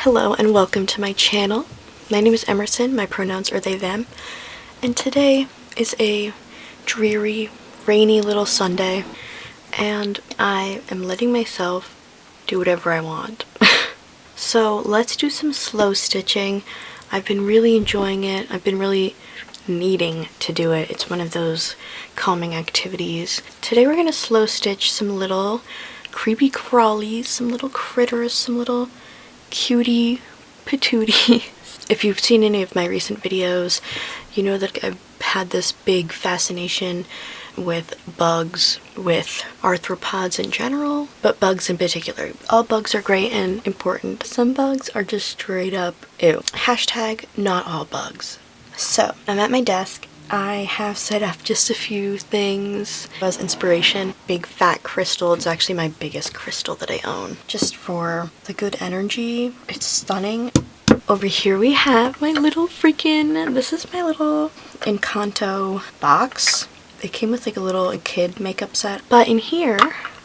Hello and welcome to my channel. My name is Emerson, my pronouns are they, them, and today is a dreary, rainy little Sunday, and I am letting myself do whatever I want. So let's do some slow stitching. I've been really enjoying it. I've been really needing to do it. It's one of those calming activities. Today we're gonna slow stitch some little creepy crawlies, some little critters, some little cutie patooties. If you've seen any of my recent videos, you know that I've had this big fascination with bugs, with arthropods in general, but bugs in particular. All bugs are great and important. Some bugs are just straight up ew. Hashtag not all bugs. So I'm at my desk. I have set up just a few things as inspiration. Big fat crystal. It's actually my biggest crystal that I own. Just for the good energy. It's stunning. Over here we have my little this is my little Encanto box. It came with like a little kid makeup set. But in here,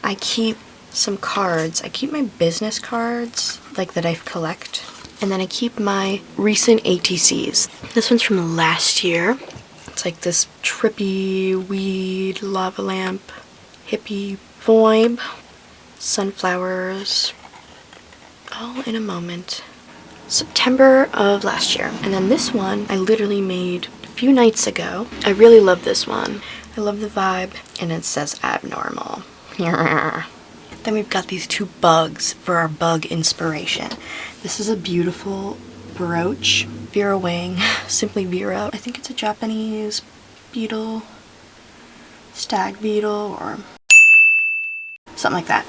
I keep some cards. I keep my business cards, like that I collect. And then I keep my recent ATCs. This one's from last year. It's like this trippy weed lava lamp hippie vibe. Sunflowers. All in a moment. September of last year. And then this one I literally made a few nights ago. I really love this one. I love the vibe. And it says abnormal. Then we've got these two bugs for our bug inspiration. This is a beautiful brooch. Vera Wang, simply Vera. I think it's a Japanese beetle, stag beetle, or something like that.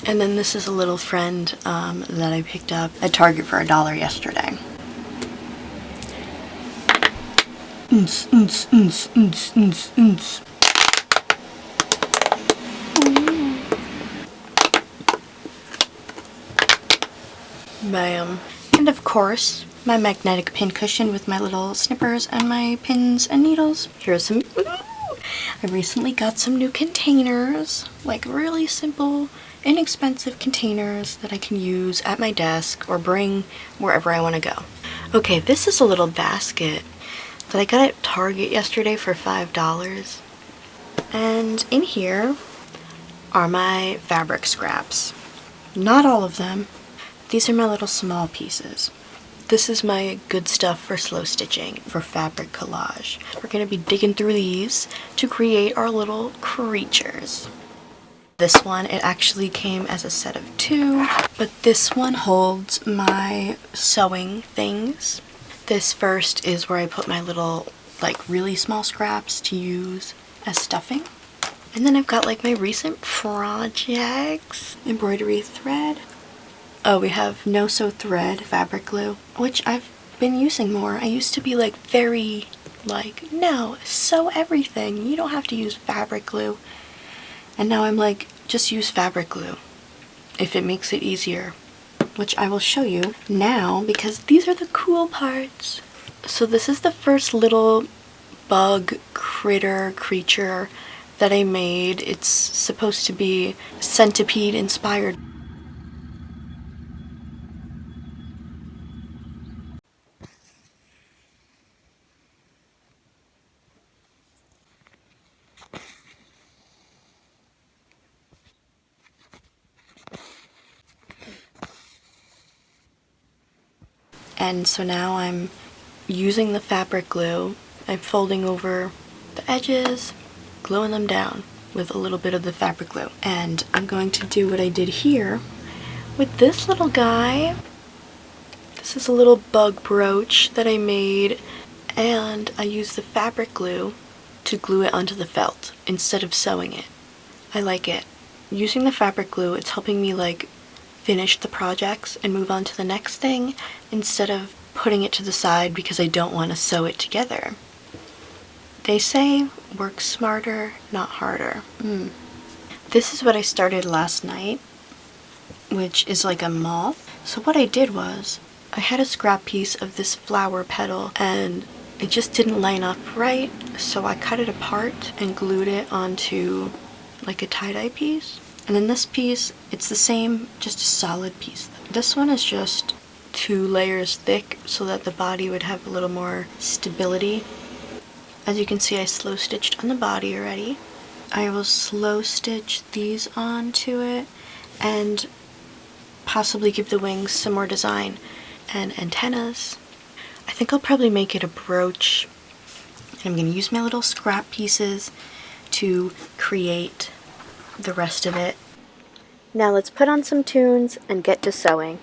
And then this is a little friend that I picked up at Target for $1 yesterday. Bam. And of course, my magnetic pin cushion with my little snippers and my pins and needles. Here's some. I recently got some new containers, like really simple, inexpensive containers that I can use at my desk or bring wherever I want to go. Okay, this is a little basket that I got at Target yesterday for $5. And in here are my fabric scraps. Not all of them. These are my little small pieces. This is my good stuff for slow stitching, for fabric collage. We're going to be digging through these to create our little creatures. This one, it actually came as a set of 2, but this one holds my sewing things. This first is where I put my little, like, really small scraps to use as stuffing. And then I've got, like, my recent projects. Embroidery thread. Oh, we have no-sew thread fabric glue, which I've been using more. I used to be like very like, no, sew everything. You don't have to use fabric glue. And now I'm like, just use fabric glue if it makes it easier, which I will show you now because these are the cool parts. So this is the first little bug creature that I made. It's supposed to be centipede inspired. And so now I'm using the fabric glue. I'm folding over the edges, gluing them down with a little bit of the fabric glue. And I'm going to do what I did here with this little guy. This is a little bug brooch that I made, and I used the fabric glue to glue it onto the felt instead of sewing it. I like it. Using the fabric glue, it's helping me like finish the projects and move on to the next thing instead of putting it to the side because I don't want to sew it together. They say work smarter, not harder. This is what I started last night, which is like a moth. So what I did was I had a scrap piece of this flower petal and it just didn't line up right, so I cut it apart and glued it onto like a tie-dye piece. And then this piece, it's the same, just a solid piece This one is just 2 layers thick so that the body would have a little more stability. As you can see, I slow stitched on the body already. I will slow stitch these onto it and possibly give the wings some more design and antennas. I think I'll probably make it a brooch, and I'm going to use my little scrap pieces to create the rest of it. Now let's put on some tunes and get to sewing.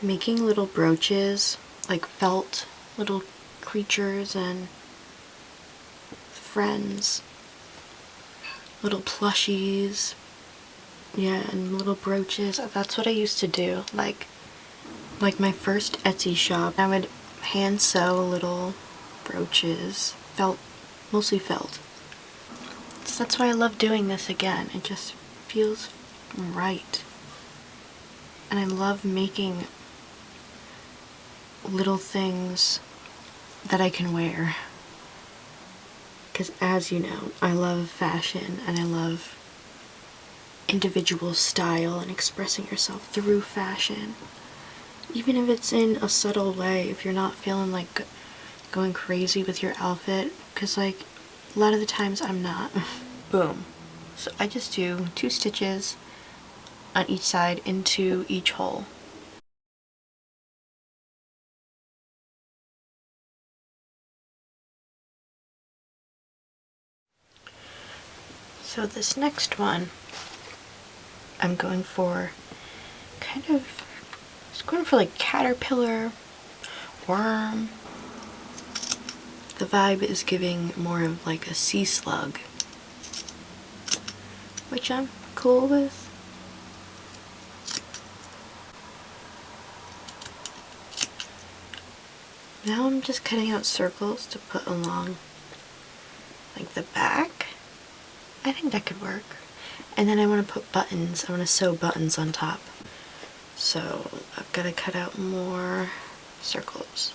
Making little brooches, like felt little creatures and friends, little plushies, yeah, and little brooches. That's what I used to do. Like my first Etsy shop, I would hand sew little brooches, mostly felt. So that's why I love doing this again. It just feels right. And I love making little things that I can wear. Because as you know, I love fashion and I love individual style and expressing yourself through fashion. Even if it's in a subtle way, if you're not feeling like going crazy with your outfit, because like a lot of the times I'm not. Boom. So I just do 2 stitches on each side into each hole. So this next one, I'm going for like caterpillar, worm. The vibe is giving more of like a sea slug, which I'm cool with. Now I'm just cutting out circles to put along like the back. I think that could work. And then I want to put buttons. I want to sew buttons on top. So I've got to cut out more circles.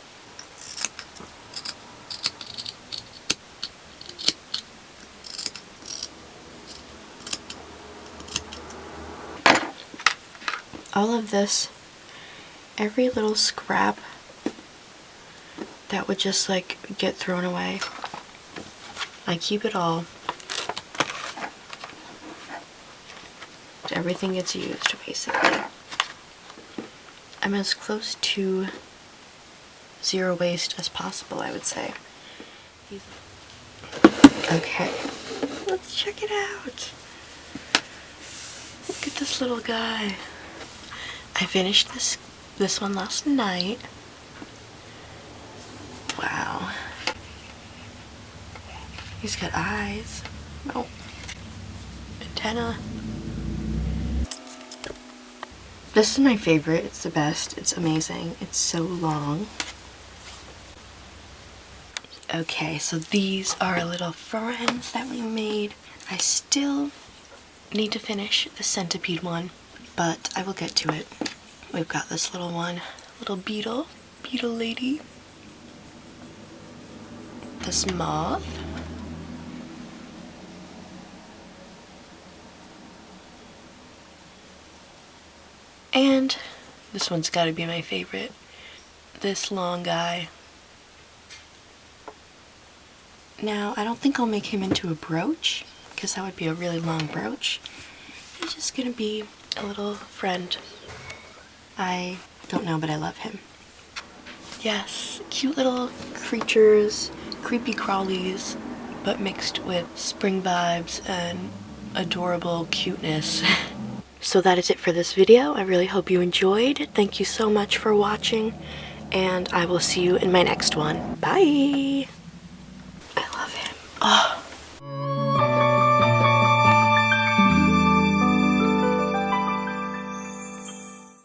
All of this, every little scrap that would just like get thrown away, I keep it all. Everything gets used basically. I'm as close to zero waste as possible, I would say. Okay, let's check it out. Look at this little guy. I finished this one last night. Wow. He's got eyes. Oh. Antenna. This is my favorite. It's the best. It's amazing. It's so long. Okay, so these are little friends that we made. I still need to finish the centipede one, but I will get to it. We've got this little one, little beetle lady. This moth. And this one's gotta be my favorite. This long guy. Now, I don't think I'll make him into a brooch, because that would be a really long brooch. He's just gonna be a little friend. I don't know, but I love him. Yes, cute little creatures, creepy crawlies, but mixed with spring vibes and adorable cuteness. So that is it for this video. I really hope you enjoyed. Thank you so much for watching, and I will see you in my next one. Bye! I love him. Oh.